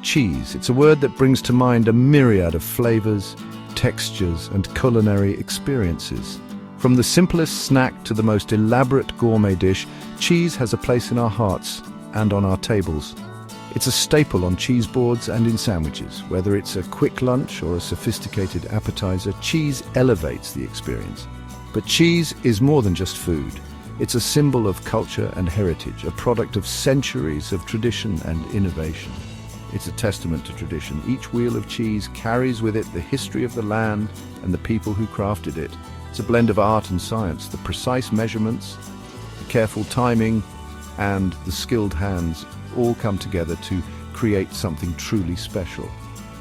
cheese. It's a word that brings to mind a myriad of flavors, textures, and culinary experiences. From the simplest snack to the most elaborate gourmet dish, cheese has a place in our hearts and on our tables. It's a staple on cheese boards and in sandwiches. Whether it's a quick lunch or a sophisticated appetizer, cheese elevates the experience. But cheese is more than just food. It's a symbol of culture and heritage, a product of centuries of tradition and innovation. It's a testament to tradition. Each wheel of cheese carries with it the history of the land and the people who crafted it. It's a blend of art and science. The precise measurements, the careful timing, and the skilled hands all come together to create something truly special.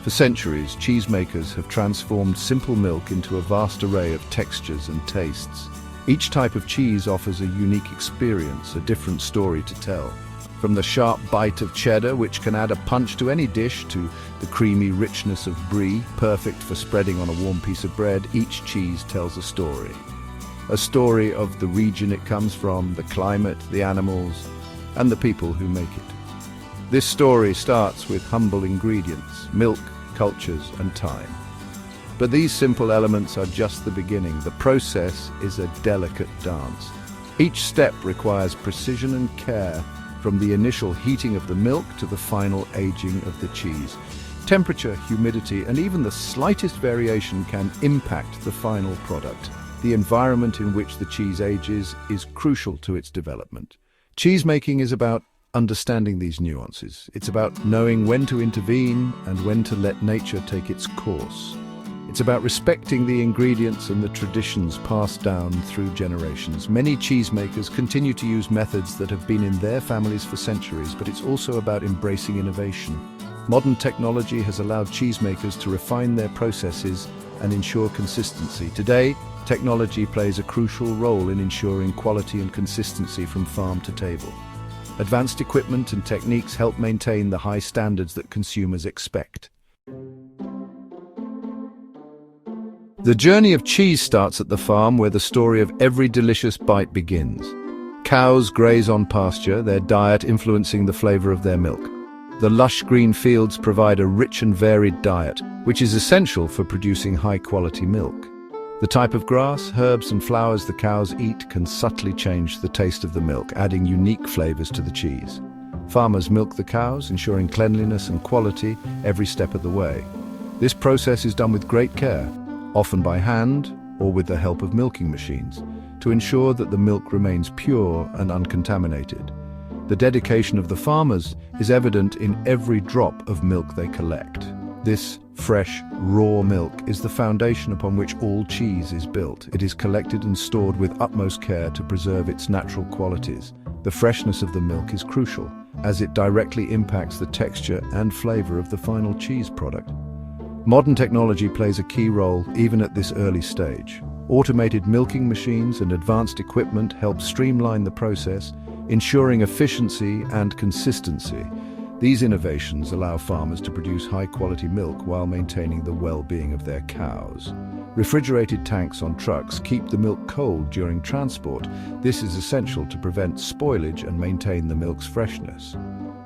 For centuries, cheesemakers have transformed simple milk into a vast array of textures and tastes. Each type of cheese offers a unique experience, a different story to tell. From the sharp bite of cheddar, which can add a punch to any dish, to the creamy richness of brie, perfect for spreading on a warm piece of bread, each cheese tells a story. A story of the region it comes from, the climate, the animals, and the people who make it. This story starts with humble ingredients, milk, cultures, and time. But these simple elements are just the beginning. The process is a delicate dance. Each step requires precision and care, from the initial heating of the milk to the final aging of the cheese. Temperature, humidity, and even the slightest variation can impact the final product. The environment in which the cheese ages is crucial to its development. Cheesemaking is about understanding these nuances. It's about knowing when to intervene and when to let nature take its course. It's about respecting the ingredients and the traditions passed down through generations. Many cheesemakers continue to use methods that have been in their families for centuries, but it's also about embracing innovation. Modern technology has allowed cheesemakers to refine their processes and ensure consistency. Today, technology plays a crucial role in ensuring quality and consistency from farm to table. Advanced equipment and techniques help maintain the high standards that consumers expect. The journey of cheese starts at the farm, where the story of every delicious bite begins. Cows graze on pasture, their diet influencing the flavor of their milk. The lush green fields provide a rich and varied diet, which is essential for producing high-quality milk. The type of grass, herbs, and flowers the cows eat can subtly change the taste of the milk, adding unique flavors to the cheese. Farmers milk the cows, ensuring cleanliness and quality every step of the way. This process is done with great care, often by hand or with the help of milking machines, to ensure that the milk remains pure and uncontaminated. The dedication of the farmers is evident in every drop of milk they collect. This fresh, raw milk is the foundation upon which all cheese is built. It is collected and stored with utmost care to preserve its natural qualities. The freshness of the milk is crucial, as it directly impacts the texture and flavor of the final cheese product. Modern technology plays a key role even at this early stage. Automated milking machines and advanced equipment help streamline the process, ensuring efficiency and consistency. These innovations allow farmers to produce high-quality milk while maintaining the well-being of their cows. Refrigerated tanks on trucks keep the milk cold during transport. This is essential to prevent spoilage and maintain the milk's freshness.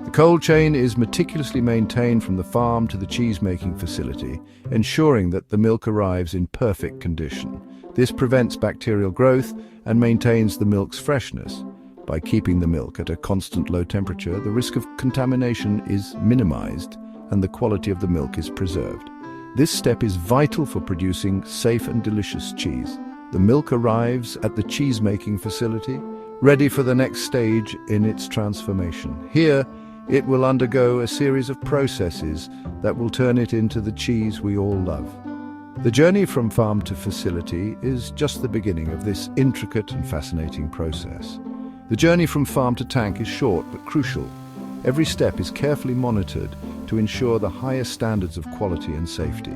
The cold chain is meticulously maintained from the farm to the cheese-making facility, ensuring that the milk arrives in perfect condition. This prevents bacterial growth and maintains the milk's freshness. By keeping the milk at a constant low temperature, the risk of contamination is minimized and the quality of the milk is preserved. This step is vital for producing safe and delicious cheese. The milk arrives at the cheese-making facility, ready for the next stage in its transformation. Here, it will undergo a series of processes that will turn it into the cheese we all love. The journey from farm to facility is just the beginning of this intricate and fascinating process. The journey from farm to tank is short but crucial. Every step is carefully monitored to ensure the highest standards of quality and safety.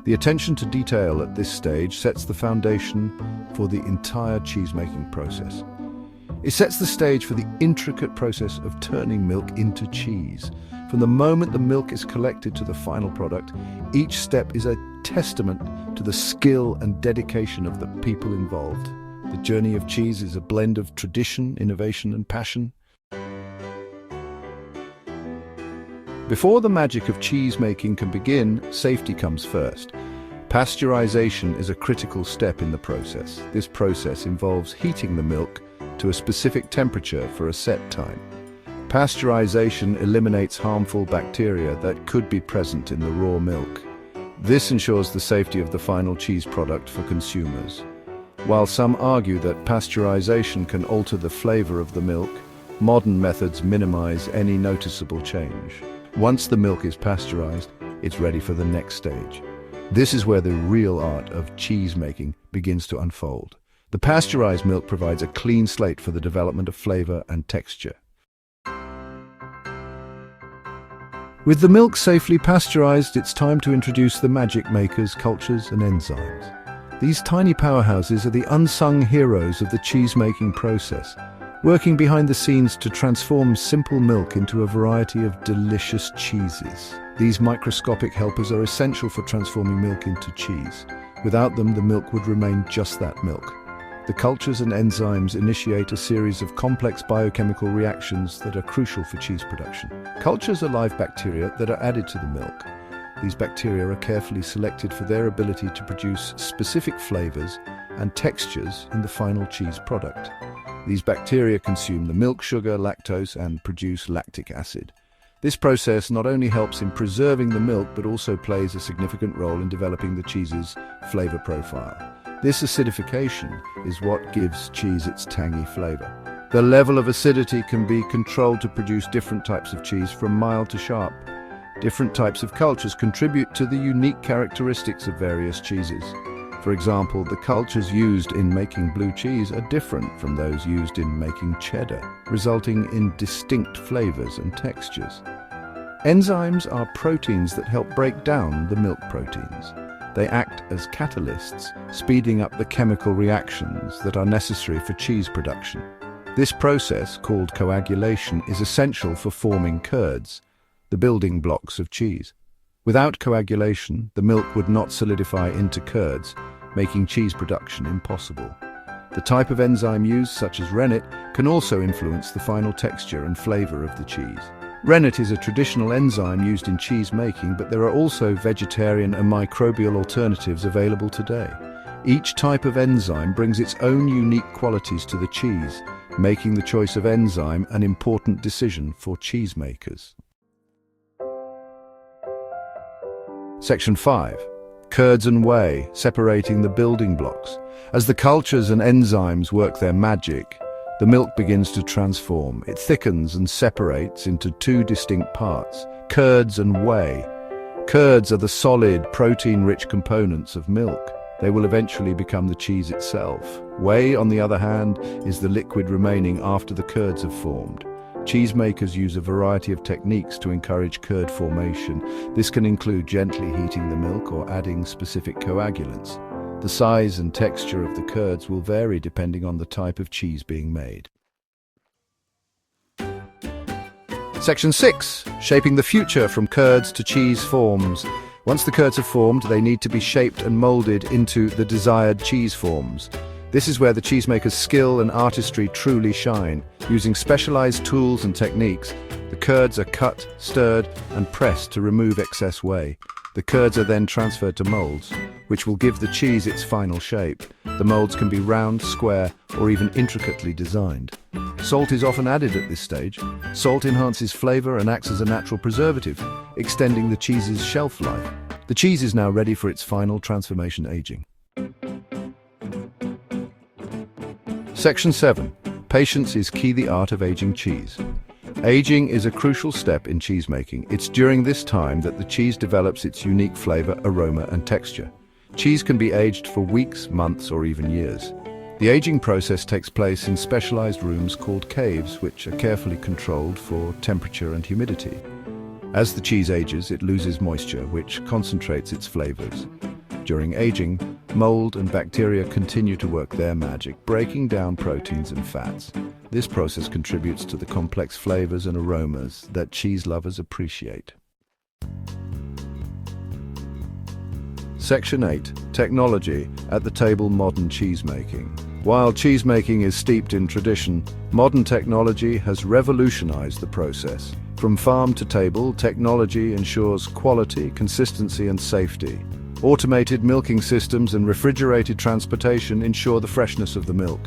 The attention to detail at this stage sets the foundation for the entire cheese-making process. It sets the stage for the intricate process of turning milk into cheese. From the moment the milk is collected to the final product, each step is a testament to the skill and dedication of the people involved. The journey of cheese is a blend of tradition, innovation, and passion. Before the magic of cheese making can begin, safety comes first. Pasteurization is a critical step in the process. This process involves heating the milk to a specific temperature for a set time. Pasteurization eliminates harmful bacteria that could be present in the raw milk. This ensures the safety of the final cheese product for consumers. While some argue that pasteurization can alter the flavor of the milk, modern methods minimize any noticeable change. Once the milk is pasteurized, it's ready for the next stage. This is where the real art of cheese making begins to unfold. The pasteurized milk provides a clean slate for the development of flavor and texture. With the milk safely pasteurized, it's time to introduce the magic makers, cultures, and enzymes. These tiny powerhouses are the unsung heroes of the cheese-making process, working behind the scenes to transform simple milk into a variety of delicious cheeses. These microscopic helpers are essential for transforming milk into cheese. Without them, the milk would remain just that milk. The cultures and enzymes initiate a series of complex biochemical reactions that are crucial for cheese production. Cultures are live bacteria that are added to the milk. These bacteria are carefully selected for their ability to produce specific flavors and textures in the final cheese product. These bacteria consume the milk sugar, lactose, and produce lactic acid. This process not only helps in preserving the milk, but also plays a significant role in developing the cheese's flavor profile. This acidification is what gives cheese its tangy flavor. The level of acidity can be controlled to produce different types of cheese, from mild to sharp. Different types of cultures contribute to the unique characteristics of various cheeses. For example, the cultures used in making blue cheese are different from those used in making cheddar, resulting in distinct flavors and textures. Enzymes are proteins that help break down the milk proteins. They act as catalysts, speeding up the chemical reactions that are necessary for cheese production. This process, called coagulation, is essential for forming curds, the building blocks of cheese. Without coagulation, the milk would not solidify into curds, making cheese production impossible. The type of enzyme used, such as rennet, can also influence the final texture and flavor of the cheese. Rennet is a traditional enzyme used in cheese making, but there are also vegetarian and microbial alternatives available today. Each type of enzyme brings its own unique qualities to the cheese, making the choice of enzyme an important decision for cheese makers. Section 5. Curds and whey, separating the building blocks. As the cultures and enzymes work their magic, the milk begins to transform. It thickens and separates into two distinct parts, curds and whey. Curds are the solid, protein-rich components of milk. They will eventually become the cheese itself. Whey, on the other hand, is the liquid remaining after the curds have formed. Cheesemakers use a variety of techniques to encourage curd formation. This can include gently heating the milk or adding specific coagulants. The size and texture of the curds will vary depending on the type of cheese being made. Section 6. Shaping the future from curds to cheese forms. Once the curds are formed, they need to be shaped and molded into the desired cheese forms. This is where the cheesemaker's skill and artistry truly shine. Using specialized tools and techniques, the curds are cut, stirred, and pressed to remove excess whey. The curds are then transferred to molds, which will give the cheese its final shape. The molds can be round, square, or even intricately designed. Salt is often added at this stage. Salt enhances flavor and acts as a natural preservative, extending the cheese's shelf life. The cheese is now ready for its final transformation aging. Section 7. Patience is key, the art of aging cheese. Aging is a crucial step in cheese making. It's during this time that the cheese develops its unique flavor, aroma, and texture. Cheese can be aged for weeks, months, or even years. The aging process takes place in specialized rooms called caves, which are carefully controlled for temperature and humidity. As the cheese ages, it loses moisture, which concentrates its flavors. During aging, mold and bacteria continue to work their magic, breaking down proteins and fats. This process contributes to the complex flavors and aromas that cheese lovers appreciate. Section 8. Technology at the table, modern cheese making. While cheesemaking is steeped in tradition, modern technology has revolutionized the process. From farm to table, technology ensures quality, consistency, and safety. Automated milking systems and refrigerated transportation ensure the freshness of the milk.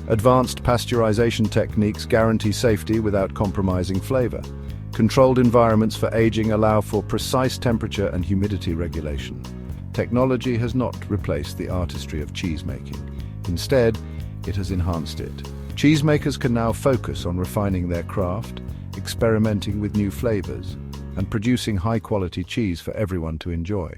Advanced pasteurization techniques guarantee safety without compromising flavor. Controlled environments for aging allow for precise temperature and humidity regulation. Technology has not replaced the artistry of cheesemaking. Instead, it has enhanced it. Cheesemakers can now focus on refining their craft, experimenting with new flavors, and producing high-quality cheese for everyone to enjoy.